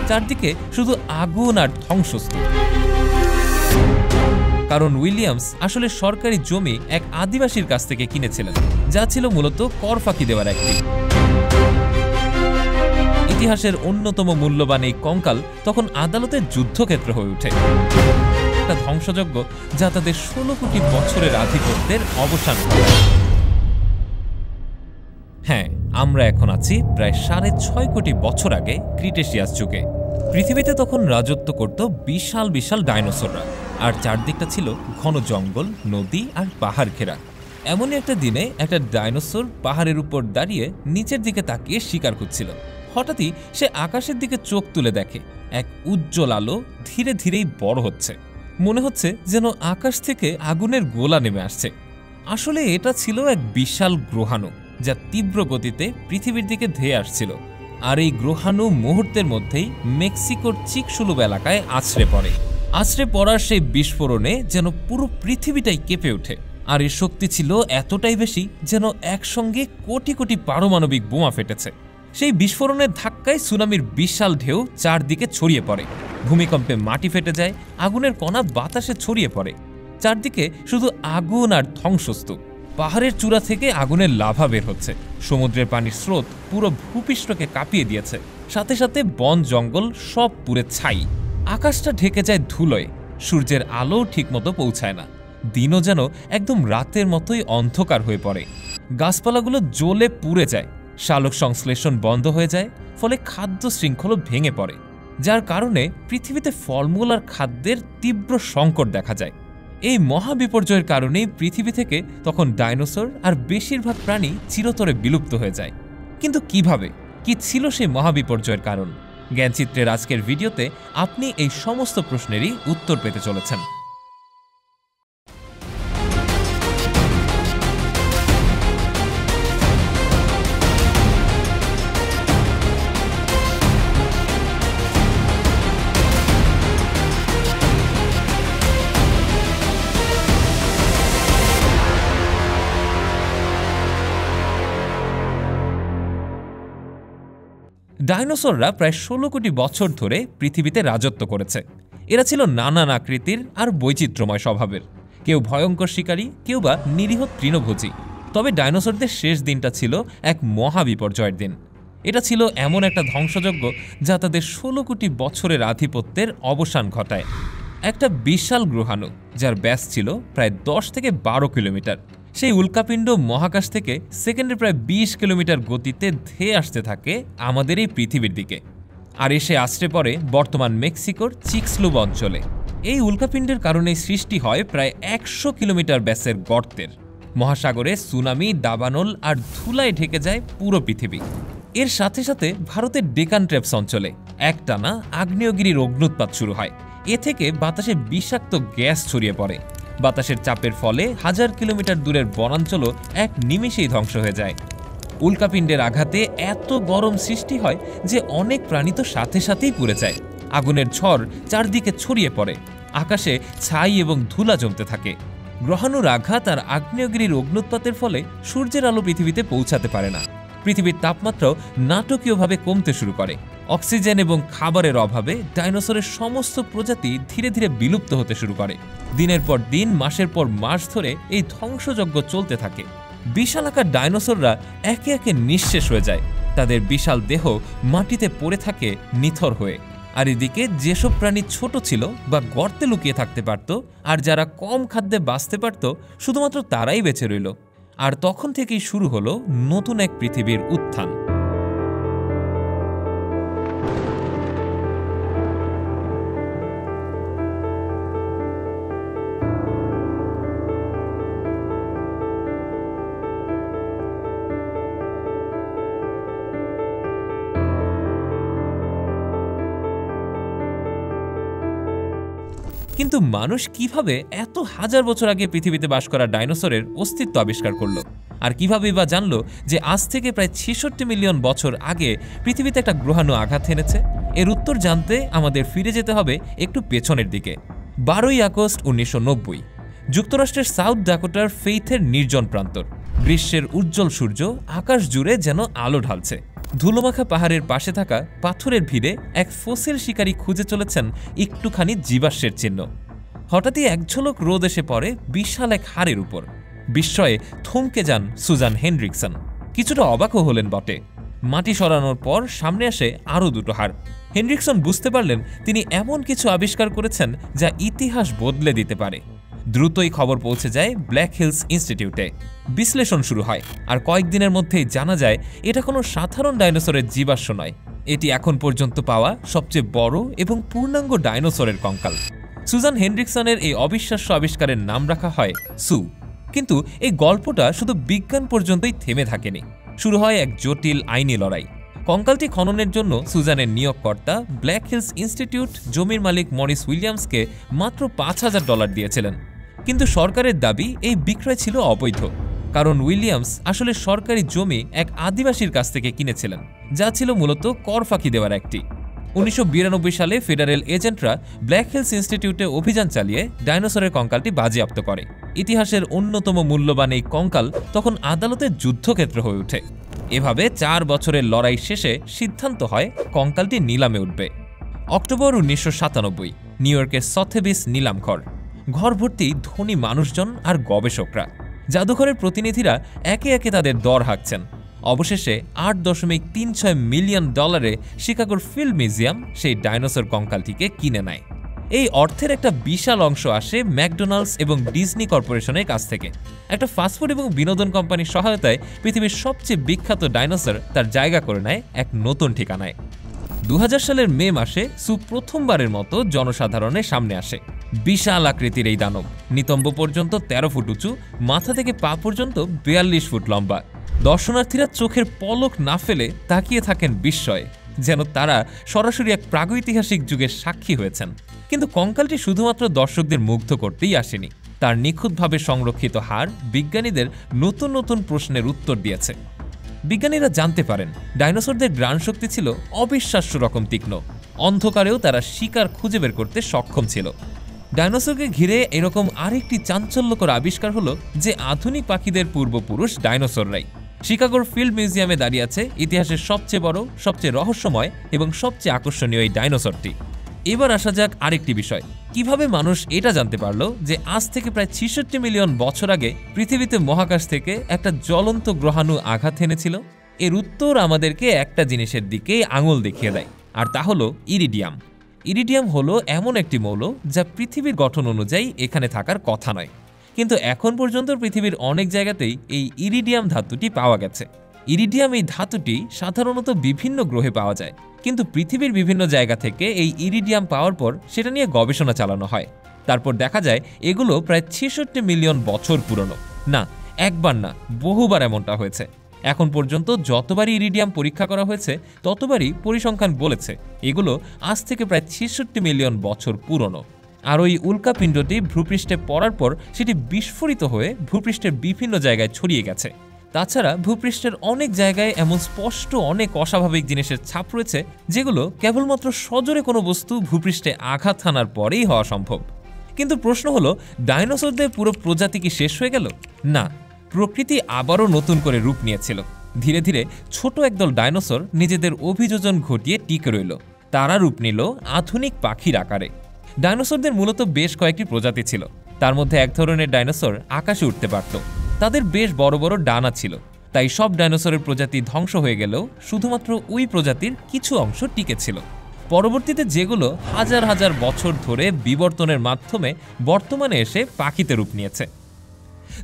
চারদিকে শুধু আগুন আর ধ্বংসস্তূপ। কারণ উইলিয়ামস আসলে সরকারি জমি এক আদিবাসীর কাছ থেকে কিনেছিলেন, যা ছিল মূলত কর ফাঁকি দেওয়ার একটি। ইতিহাসের অন্যতম মূল্যবান এই কঙ্কাল তখন আদালতের যুদ্ধক্ষেত্র হয়ে ওঠে, একটা ধ্বংসযজ্ঞ যা তাদের 16 কোটি বছরের আধিপত্যের অবসান ঘটায়। হ্যাঁ, আমরা এখন আছি প্রায় 6.5 কোটি বছর আগে ক্রিটেশিয়াস যুগে। পৃথিবীতে তখন রাজত্ব করত বিশাল বিশাল ডাইনোসররা, আর চারদিকটা ছিল ঘন জঙ্গল, নদী আর পাহাড় ঘেরা। এমনই একটা দিনে একটা ডাইনোসর পাহাড়ের উপর দাঁড়িয়ে নিচের দিকে তাকিয়ে শিকার করছিল। হঠাৎই সে আকাশের দিকে চোখ তুলে দেখে এক উজ্জ্বল আলো ধীরে ধীরেই বড় হচ্ছে। মনে হচ্ছে যেন আকাশ থেকে আগুনের গোলা নেমে আসছে। আসলে এটা ছিল এক বিশাল গ্রহাণু, যা তীব্র গতিতে পৃথিবীর দিকে ধেয়ে আসছিল। আর এই গ্রহাণু মুহূর্তের মধ্যেই মেক্সিকোর চিকসুলুব এলাকায় আছড়ে পড়ে। আছড়ে পড়ার সেই বিস্ফোরণে যেন পুরো পৃথিবীটাই কেঁপে ওঠে। আর এর শক্তি ছিল এতটাই বেশি যেন একসঙ্গে কোটি কোটি পারমাণবিক বোমা ফেটেছে। সেই বিস্ফোরণের ধাক্কায় সুনামির বিশাল ঢেউ চারদিকে ছড়িয়ে পড়ে। ভূমিকম্পে মাটি ফেটে যায়, আগুনের কণা বাতাসে ছড়িয়ে পড়ে। চারদিকে শুধু আগুন আর ধ্বংসস্তূপ। পাহাড়ের চূড়া থেকে আগুনের লাভা বের হচ্ছে। সমুদ্রের পানির স্রোত পুরো ভূপৃষ্ঠকে কাঁপিয়ে দিয়েছে। সাথে সাথে বন জঙ্গল সব পুড়ে ছাই। আকাশটা ঢেকে যায় ধুলোয়, সূর্যের আলো ঠিকমতো পৌঁছায় না। দিনও যেন একদম রাতের মতোই অন্ধকার হয়ে পড়ে। গাছপালাগুলো জ্বলে পুড়ে যায়, সালোক সংশ্লেষণ বন্ধ হয়ে যায়, ফলে খাদ্য শৃঙ্খলও ভেঙে পড়ে, যার কারণে পৃথিবীতে ফলমূল আর খাদ্যের তীব্র সংকট দেখা যায়। এই মহাবিপর্যয়ের কারণেই পৃথিবী থেকে তখন ডাইনোসর আর বেশিরভাগ প্রাণী চিরতরে বিলুপ্ত হয়ে যায়। কিন্তু কিভাবে, কি ছিল সেই মহাবিপর্যয়ের কারণ? জ্ঞানচিত্রের আজকের ভিডিওতে আপনি এই সমস্ত প্রশ্নেরই উত্তর পেতে চলেছেন। ডাইনোসররা প্রায় 16 কোটি বছর ধরে পৃথিবীতে রাজত্ব করেছে। এরা ছিল নানান আকৃতির আর বৈচিত্র্যময় স্বভাবের। কেউ ভয়ঙ্কর শিকারী, কেউ বা নিরীহ তৃণভোজী। তবে ডাইনোসরদের শেষ দিনটা ছিল এক মহাবিপর্যয়ের দিন। এটা ছিল এমন একটা ধ্বংসযজ্ঞ যা তাদের 16 কোটি বছরের আধিপত্যের অবসান ঘটায়। একটা বিশাল গ্রহাণু যার ব্যাস ছিল প্রায় 10 থেকে 12 কিলোমিটার। সেই উল্কাপিণ্ড মহাকাশ থেকে সেকেন্ডে প্রায় 20 কিলোমিটার গতিতে ধেয়ে আসতে থাকে আমাদের এই পৃথিবীর দিকে, আর এসে আছড়ে পড়ে বর্তমান মেক্সিকোর চিকসলুব অঞ্চলে। এই উল্কাপিণ্ডের কারণে সৃষ্টি হয় প্রায় 100 কিলোমিটার ব্যাসের গর্তের। মহাসাগরে সুনামি, দাবানল আর ধুলায় ঢেকে যায় পুরো পৃথিবী। এর সাথে সাথে ভারতের ডেকান ট্রেপস অঞ্চলে একটানা আগ্নেয়গিরির অগ্নুৎপাত শুরু হয়। এ থেকে বাতাসে বিষাক্ত গ্যাস ছড়িয়ে পড়ে। বাতাসের চাপের ফলে 1000 কিলোমিটার দূরের বনাঞ্চলও এক নিমেষেই ধ্বংস হয়ে যায়। উল্কাপিণ্ডের আঘাতে এত গরম সৃষ্টি হয় যে অনেক প্রাণী তো সাথে সাথেই পুড়ে যায়। আগুনের ঝড় চারদিকে ছড়িয়ে পড়ে, আকাশে ছাই এবং ধুলা জমতে থাকে। গ্রহাণুর আঘাত আর আগ্নেয়গিরির অগ্নুৎপাতের ফলে সূর্যের আলো পৃথিবীতে পৌঁছাতে পারে না। পৃথিবীর তাপমাত্রাও নাটকীয়ভাবে কমতে শুরু করে। অক্সিজেন এবং খাবারের অভাবে ডাইনোসরের সমস্ত প্রজাতি ধীরে ধীরে বিলুপ্ত হতে শুরু করে। দিনের পর দিন, মাসের পর মাস ধরে এই ধ্বংসযজ্ঞ চলতে থাকে। বিশালাকার ডাইনোসররা একে একে নিঃশেষ হয়ে যায়। তাদের বিশাল দেহ মাটিতে পড়ে থাকে নিথর হয়ে। আর এদিকে যেসব প্রাণী ছোট ছিল বা গর্তে লুকিয়ে থাকতে পারত, আর যারা কম খাদ্যে বাঁচতে পারত, শুধুমাত্র তারাই বেঁচে রইল। আর তখন থেকেই শুরু হলো নতুন এক পৃথিবীর উত্থান। কিন্তু মানুষ কিভাবে এত হাজার বছর আগে পৃথিবীতে বাস করা ডাইনোসরের অস্তিত্ব আবিষ্কার করলো? আর কিভাবেই বা জানলো যে আজ থেকে প্রায় 66 মিলিয়ন বছর আগে পৃথিবীতে একটা গ্রহাণু আঘাত হেনেছে? এর উত্তর জানতে আমাদের ফিরে যেতে হবে একটু পেছনের দিকে। 12ই আগস্ট 1990, যুক্তরাষ্ট্রের সাউথ ডাকোটার ফেইথের নির্জন প্রান্তর। গ্রীষ্মের উজ্জ্বল সূর্য আকাশ জুড়ে যেন আলো ঢালছে। ধুলোমাখা পাহাড়ের পাশে থাকা পাথরের ভিড়ে এক ফসিল শিকারী খুঁজে চলেছেন একটুখানি জীবাশ্মের চিহ্ন। হঠাৎই এক ঝলক রোদ এসে পড়ে বিশাল এক হাড়ের উপর। বিস্ময়ে থমকে যান সুজান হেনরিকসন। কিছুটা অবাকও হলেন বটে। মাটি সরানোর পর সামনে আসে আরও দুটো হাড়। হেনরিকসন বুঝতে পারলেন তিনি এমন কিছু আবিষ্কার করেছেন যা ইতিহাস বদলে দিতে পারে। দ্রুতই খবর পৌঁছে যায় ব্ল্যাক হিলস ইনস্টিটিউটে। বিশ্লেষণ শুরু হয়, আর কয়েকদিনের মধ্যেই জানা যায় এটা কোনো সাধারণ ডাইনোসরের জীবাশ্ম নয়, এটি এখন পর্যন্ত পাওয়া সবচেয়ে বড় এবং পূর্ণাঙ্গ ডাইনোসরের কঙ্কাল। সুজান হেনরিকসনের এই অবিশ্বাস্য আবিষ্কারের নাম রাখা হয় সু। কিন্তু এই গল্পটা শুধু বিজ্ঞান পর্যন্তই থেমে থাকেনি। শুরু হয় এক জটিল আইনি লড়াই। কঙ্কালটি খননের জন্য সুজানের নিয়োগকর্তা ব্ল্যাক হিলস ইনস্টিটিউট জমির মালিক মরিস উইলিয়ামসকে মাত্র $5,000 দিয়েছিলেন। কিন্তু সরকারের দাবি এই বিক্রয় ছিল অবৈধ, কারণ উইলিয়ামস আসলে সরকারি জমি এক আদিবাসীর কাছ থেকে কিনেছিলেন, যা ছিল মূলত কর ফাঁকি দেওয়ার একটি। 1992 সালে ফেডারেল এজেন্টরা ব্ল্যাক হিলস ইনস্টিটিউটে অভিযান চালিয়ে ডাইনোসরের কঙ্কালটি বাজেয়াপ্ত করে। ইতিহাসের অন্যতম মূল্যবান এই কঙ্কাল তখন আদালতের যুদ্ধক্ষেত্র হয়ে ওঠে। এভাবে 4 বছরের লড়াই শেষে সিদ্ধান্ত হয় কঙ্কালটি নিলামে উঠবে। অক্টোবর 1997 নিউ ইয়র্কের সথেবিস নিলামঘর। ঘর ভর্তি ধনী মানুষজন আর গবেষকরা। জাদুঘরের প্রতিনিধিরা একে একে তাদের দর হাঁকছেন। অবশেষে $8.36 মিলিয়ন শিকাগোর ফিল্ড মিউজিয়াম সেই ডাইনোসর কঙ্কালটিকে কিনে নেয়। এই অর্থের একটা বিশাল অংশ আসে ম্যাকডোনাল্ডস এবং ডিজনি কর্পোরেশনের কাছ থেকে। একটা ফাস্টফুড এবং বিনোদন কোম্পানির সহায়তায় পৃথিবীর সবচেয়ে বিখ্যাত ডাইনোসর তার জায়গা করে নেয় এক নতুন ঠিকানায়। 2000 সালের মে মাসে সু প্রথমবারের মতো জনসাধারণের সামনে আসে। বিশাল আকৃতির এই দানব নিতম্ব পর্যন্ত 13 ফুট উঁচু, মাথা থেকে পা পর্যন্ত 42 ফুট লম্বা। দর্শনার্থীরা চোখের পলক না ফেলে তাকিয়ে থাকেন বিস্ময়ে, যেন তারা সরাসরি এক প্রাগৈতিহাসিক যুগের সাক্ষী হয়েছেন। কিন্তু কঙ্কালটি শুধুমাত্র দর্শকদের মুগ্ধ করতেই আসেনি। তার নিখুঁতভাবে সংরক্ষিত হাড় বিজ্ঞানীদের নতুন নতুন প্রশ্নের উত্তর দিয়েছে। বিজ্ঞানীরা জানতে পারেন ডাইনোসরদের ঘ্রাণ শক্তি ছিল অবিশ্বাস্য রকম তীক্ষ্ণ। অন্ধকারেও তারা শিকার খুঁজে বের করতে সক্ষম ছিল। ডাইনোসরকে ঘিরে এরকম আরেকটি চাঞ্চল্যকর আবিষ্কার হলো যে আধুনিক পাখিদের পূর্বপুরুষ ডাইনোসররাই। শিকাগোর ফিল্ড মিউজিয়ামে দাঁড়িয়ে আছে ইতিহাসের সবচেয়ে বড়, সবচেয়ে রহস্যময় এবং সবচেয়ে আকর্ষণীয় এই ডাইনোসরটি। এবার আসা যাক আরেকটি বিষয়, কিভাবে মানুষ এটা জানতে পারলো যে আজ থেকে প্রায় 66 মিলিয়ন বছর আগে পৃথিবীতে মহাকাশ থেকে একটা জ্বলন্ত গ্রহাণু আঘাত এনেছিল? এর উত্তর আমাদেরকে একটা জিনিসের দিকে আঙুল দেখিয়ে দেয়, আর তা হলো ইরিডিয়াম। ইরিডিয়াম হলো এমন একটি মৌল যা পৃথিবীর গঠন অনুযায়ী এখানে থাকার কথা নয়, কিন্তু এখন পর্যন্ত পৃথিবীর অনেক জায়গাতেই এই ইরিডিয়াম ধাতুটি পাওয়া গেছে। ইরিডিয়াম এই ধাতুটি সাধারণত বিভিন্ন গ্রহে পাওয়া যায়, কিন্তু পৃথিবীর বিভিন্ন জায়গা থেকে এই ইরিডিয়াম পাওয়ার পর সেটা নিয়ে গবেষণা চালানো হয়। তারপর দেখা যায় এগুলো প্রায় 66 মিলিয়ন বছর পুরনো। না, একবার না, বহুবার এমনটা হয়েছে। এখন পর্যন্ত যতবারই ইরিডিয়াম পরীক্ষা করা হয়েছে ততবারই পরিসংখ্যান বলেছে এগুলো আজ থেকে প্রায় 66 মিলিয়ন বছর পুরনো। আর ওই উল্কাপিণ্ডটি ভূপৃষ্ঠে পড়ার পর সেটি বিস্ফোরিত হয়ে ভূপৃষ্ঠের বিভিন্ন জায়গায় ছড়িয়ে গেছে। তাছাড়া ভূপৃষ্ঠের অনেক জায়গায় এমন স্পষ্ট অনেক অস্বাভাবিক জিনিসের ছাপ রয়েছে যেগুলো কেবলমাত্র সজোরে কোনো বস্তু ভূপৃষ্ঠে আঘাত হানার পরেই হওয়া সম্ভব। কিন্তু প্রশ্ন হলো, ডাইনোসরদের পুরো প্রজাতি কি শেষ হয়ে গেল? না, প্রকৃতি আবারও নতুন করে রূপ নিয়েছিল। ধীরে ধীরে ছোট একদল ডাইনোসর নিজেদের অভিযোজন ঘটিয়ে টিকে রইল। তারা রূপ নিল আধুনিক পাখির আকারে। ডাইনোসরদের মূলত বেশ কয়েকটি প্রজাতি ছিল। তার মধ্যে এক ধরনের ডাইনোসর আকাশে উঠতে পারত। তাদের বেশ বড় বড় ডানা ছিল। তাই সব ডাইনোসরের প্রজাতি ধ্বংস হয়ে গেলেও শুধুমাত্র ওই প্রজাতির কিছু অংশ টিকে ছিল। পরবর্তীতে যেগুলো হাজার হাজার বছর ধরে বিবর্তনের মাধ্যমে বর্তমানে এসে পাখিতে রূপ নিয়েছে।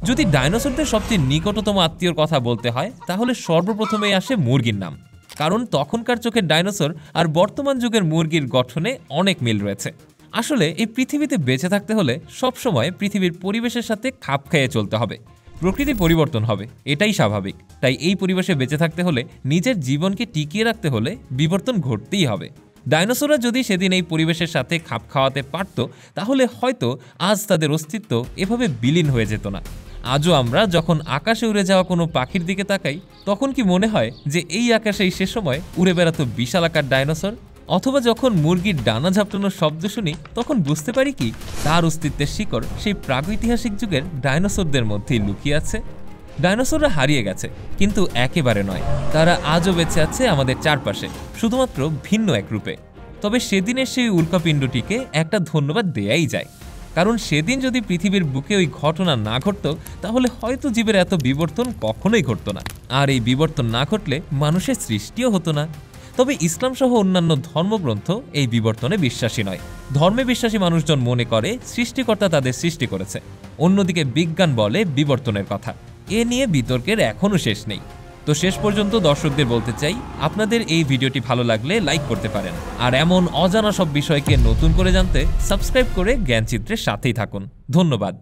যদি ডাইনোসরদের সবচেয়ে নিকটতম আত্মীয়র কথা বলতে হয় তাহলে সর্বপ্রথমেই আসে মুরগির নাম, কারণ তখনকার চোখের ডাইনোসর আর বর্তমান যুগের মুরগির গঠনে অনেক মিল রয়েছে। আসলে এই পৃথিবীতে বেঁচে থাকতে হলে সবসময় পৃথিবীর পরিবেশের সাথে খাপ খাইয়ে চলতে হবে। প্রকৃতির পরিবর্তন হবে, এটাই স্বাভাবিক। তাই এই পরিবেশে বেঁচে থাকতে হলে, নিজের জীবনকে টিকিয়ে রাখতে হলে বিবর্তন ঘটতেই হবে। ডাইনোসররা যদি সেদিন এই পরিবেশের সাথে খাপ খাওয়াতে পারত তাহলে হয়তো আজ তাদের অস্তিত্ব এভাবে বিলীন হয়ে যেত না। আজও আমরা যখন আকাশে উড়ে যাওয়া কোনো পাখির দিকে তাকাই তখন কি মনে হয় যে এই আকাশেই সে সময় উড়ে বেড়াতো বিশালাকার ডাইনোসর? অথবা যখন মুরগির ডানা ঝাপটানোর শব্দ শুনি তখন বুঝতে পারি কি তার অস্তিত্বের শিকড় সেই প্রাগৈতিহাসিক যুগের ডাইনোসরদের মধ্যেই লুকিয়ে আছে? ডাইনোসররা হারিয়ে গেছে, কিন্তু একেবারে নয়। তারা আজও বেঁচে আছে আমাদের চারপাশে, শুধুমাত্র ভিন্ন এক রূপে। তবে সেদিনের সেই উল্কাপিণ্ডটিকে একটা ধন্যবাদ দেয়াই যায়, কারণ সেদিন যদি পৃথিবীর বুকে ওই ঘটনা না ঘটতো, তাহলে হয়তো জীবের এত বিবর্তন কখনোই ঘটতো না। আর এই বিবর্তন না ঘটলে মানুষের সৃষ্টিও হতো না। তবে ইসলাম সহ অন্যান্য ধর্মগ্রন্থ এই বিবর্তনে বিশ্বাসী নয়। ধর্মে বিশ্বাসী মানুষজন মনে করে সৃষ্টিকর্তা তাদের সৃষ্টি করেছে, অন্যদিকে বিজ্ঞান বলে বিবর্তনের কথা। এ নিয়ে বিতর্কের এখনও শেষ নেই। তো শেষ পর্যন্ত দর্শকদের বলতে চাই, আপনাদের এই ভিডিওটি ভালো লাগলে লাইক করতে পারেন, আর এমন অজানা সব বিষয়কে নতুন করে জানতে সাবস্ক্রাইব করে জ্ঞানচিত্রের সাথেই থাকুন। ধন্যবাদ।